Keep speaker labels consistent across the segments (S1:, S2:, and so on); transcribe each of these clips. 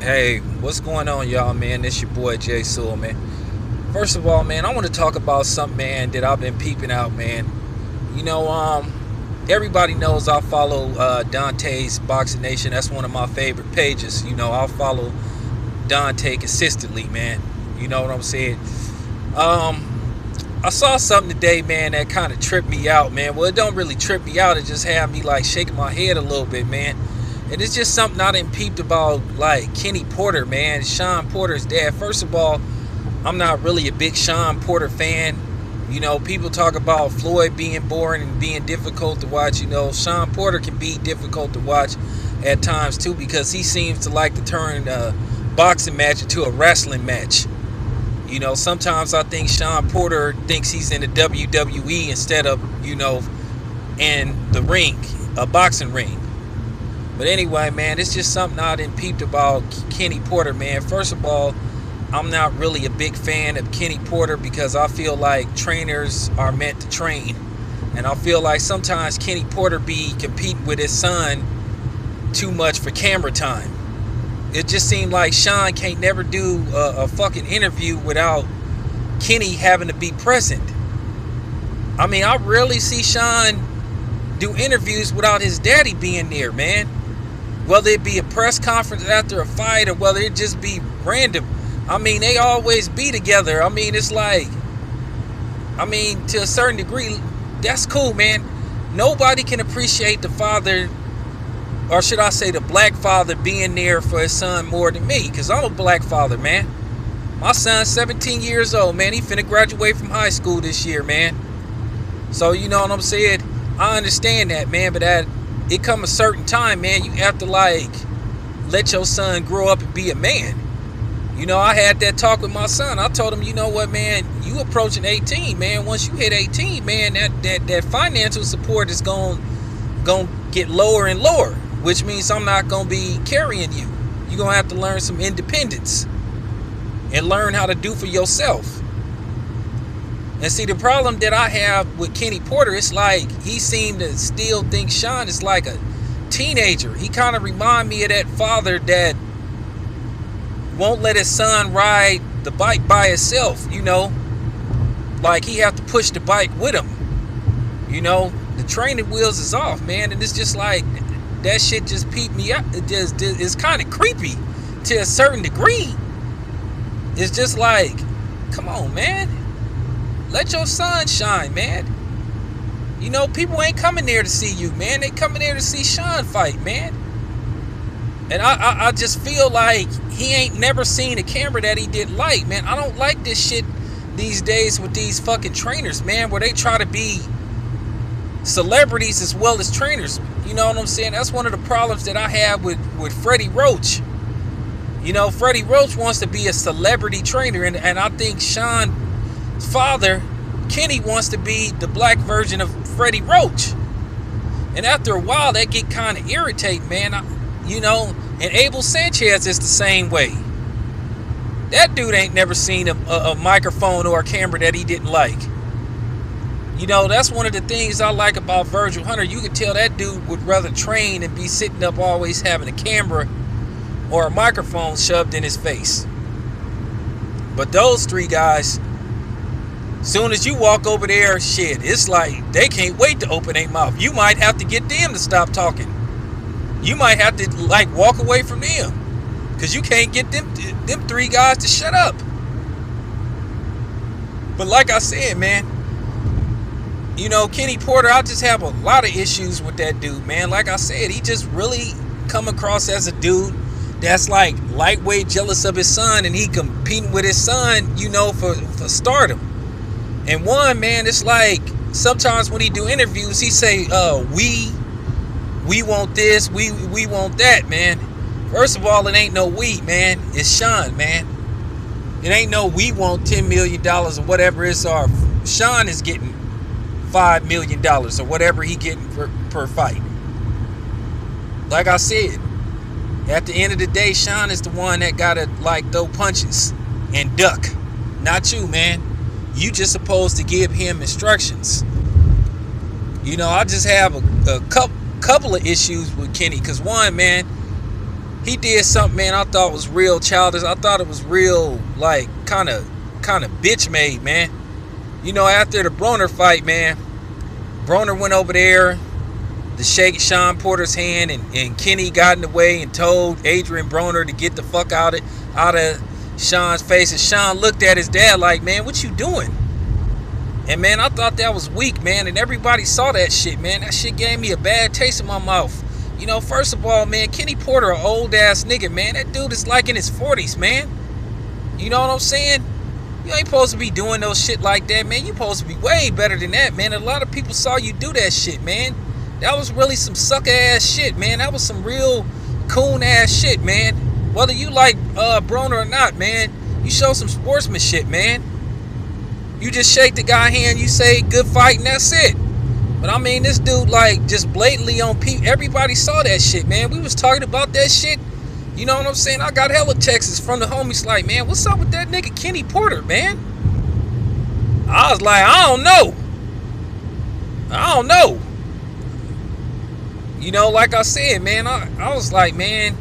S1: Hey, what's going on, y'all, man? It's your boy Jay Sewell, man. First of all, man, I want to talk about something, man, that I've been peeping out, man. You know, everybody knows I follow Dante's Boxing Nation. That's one of my favorite pages. I'll follow Dante consistently, man. You know what I'm saying? Um, I saw something today, man, that kind of tripped me out, man. Well, it don't really trip me out. It just had me like shaking my head a little bit, man. And it's just something I didn't peeped about, like Kenny Porter, man, Shawn Porter's dad. First of all, I'm not really a big Shawn Porter fan. People talk about Floyd being boring and being difficult to watch. Shawn Porter can be difficult to watch at times too, because he seems to like to turn a boxing match into a wrestling match. Sometimes I think Shawn Porter thinks he's in the WWE instead of, in the ring, a boxing ring. But anyway, man, it's just something I didn't peeped about Kenny Porter, man. First of all, I'm not really a big fan of Kenny Porter because I feel like trainers are meant to train. And I feel like sometimes Kenny Porter be competing with his son too much for camera time. It just seemed like Shawn can't never do a fucking interview without Kenny having to be present. I mean, I rarely see Shawn do interviews without his daddy being there, man. Whether it be a press conference after a fight or whether it just be random. I mean, they always be together. I mean, it's like, to a certain degree, that's cool, man. Nobody can appreciate the father, or should I say the black father, being there for his son more than me, because I'm a black father, man. My son's 17 years old, man. He finna graduate from high school this year, man. So, you know what I'm saying? I understand that, man, but it come a certain time, man, you have to, like, let your son grow up and be a man. I had that talk with my son. I told him, you know what, man, you approaching 18, man. Once you hit 18, man, that financial support is going to get lower and lower, which means I'm not going to be carrying you. You're going to have to learn some independence and learn how to do for yourself. And see, the problem that I have with Kenny Porter, it's like he seemed to still think Shawn is like a teenager. He kind of remind me of that father that won't let his son ride the bike by himself, like he have to push the bike with him. The training wheels is off, man, and it's just like that shit just peeped me up. It's kind of creepy to a certain degree. It's just like, come on, man, let your son shine, man. People ain't coming there to see you, man. They coming there to see Shawn fight, man. And I just feel like he ain't never seen a camera that he didn't like, man. I don't like this shit these days with these fucking trainers, man, where they try to be celebrities as well as trainers. You know what I'm saying? That's one of the problems that I have with Freddie Roach. Freddie Roach wants to be a celebrity trainer, and I think Shawn's father, Kenny, wants to be the black version of Freddie Roach. And after a while, that get kind of irritating, man. And Abel Sanchez is the same way. That dude ain't never seen a microphone or a camera that he didn't like. That's one of the things I like about Virgil Hunter. You can tell that dude would rather train and be sitting up always having a camera or a microphone shoved in his face. But those three guys, soon as you walk over there, shit, it's like they can't wait to open their mouth. You might have to get them to stop talking. You might have to, like, walk away from them, because you can't get them three guys to shut up. But like I said, man, Kenny Porter, I just have a lot of issues with that dude, man. Like I said, he just really come across as a dude that's like lightweight jealous of his son, and he competing with his son, for stardom. And one, man, it's like sometimes when he do interviews, he say, we want this, we want that, man. First of all, it ain't no we, man. It's Shawn, man. It ain't no we want $10 million or whatever it's our. Shawn is getting $5 million or whatever he getting per fight. Like I said, at the end of the day, Shawn is the one that gotta, like, throw punches and duck. Not you, man. You just supposed to give him instructions. I just have a couple of issues with Kenny, because one, man, He did something, man, I thought was real childish. I thought it was real, like, kind of bitch made, man. After the Broner fight, man, Broner went over there to shake Shawn Porter's hand, and Kenny got in the way and told Adrian Broner to get the fuck out of Shawn's face. And Shawn looked at his dad like, man, what you doing? And man, I thought that was weak, man. And everybody saw that shit, man. That shit gave me a bad taste in my mouth. First of all, man, Kenny Porter, an old ass nigga, man. That dude is like in his 40s, man. You know what I'm saying? You ain't supposed to be doing no shit like that, man. You supposed to be way better than that, man. A lot of people saw you do that shit, man. That was really some sucker ass shit, man. That was some real coon ass shit, man. Whether you like Broner or not, man, you show some sportsmanship, man. You just shake the guy's hand, you say good fight, and that's it. But I mean, this dude, like, just blatantly on people. Everybody saw that shit, man. We was talking about that shit. You know what I'm saying? I got hella texts from the homies like, man, what's up with that nigga Kenny Porter, man? I was like, I don't know. Like I said, man, I was like, man,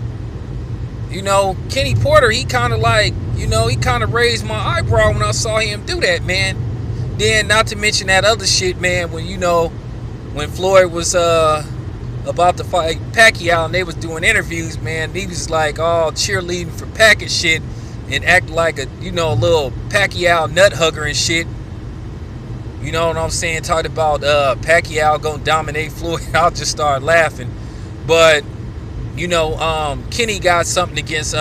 S1: Kenny Porter, he kind of like, he kind of raised my eyebrow when I saw him do that, man. Then, not to mention that other shit, man, when Floyd was about to fight Pacquiao and they was doing interviews, man, he was like all cheerleading for Pac and shit and act like a little Pacquiao nut hugger and shit. You know what I'm saying? Talking about Pacquiao gonna dominate Floyd. I'll just start laughing. But Kenny got something against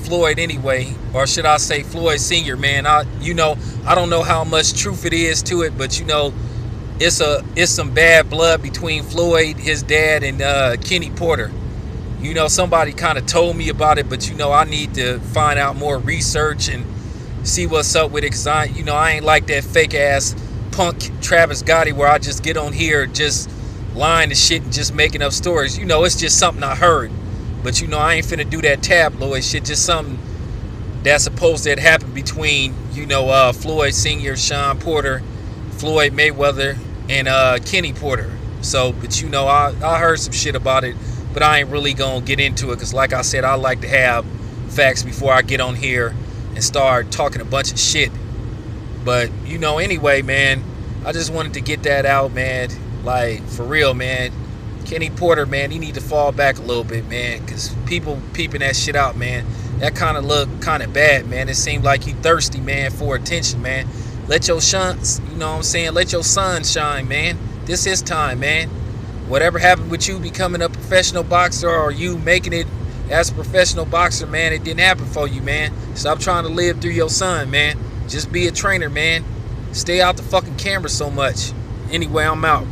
S1: Floyd anyway, or should I say Floyd Sr., man. I don't know how much truth it is to it, but it's some bad blood between Floyd, his dad, and Kenny Porter. Somebody kind of told me about it, but I need to find out more research and see what's up with it, because I ain't like that fake ass punk Travis Gotti where I just get on here just lying and shit and just making up stories. It's just something I heard, but I ain't finna do that tabloid shit. Just something that's supposed to have happened between Floyd Sr., Shawn Porter, Floyd Mayweather, and Kenny Porter. So, but I heard some shit about it, but I ain't really gonna get into it, because like I said, I like to have facts before I get on here and start talking a bunch of shit. But anyway, man, I just wanted to get that out, man. Like, for real, man, Kenny Porter, man, he need to fall back a little bit, man, because people peeping that shit out, man. That kind of look kind of bad, man. It seemed like he thirsty, man, for attention, man. Let your let your sun shine, man. This is time, man. Whatever happened with you becoming a professional boxer, or you making it as a professional boxer, man, it didn't happen for you, man. Stop trying to live through your son, man. Just be a trainer, man. Stay out the fucking camera so much. Anyway, I'm out.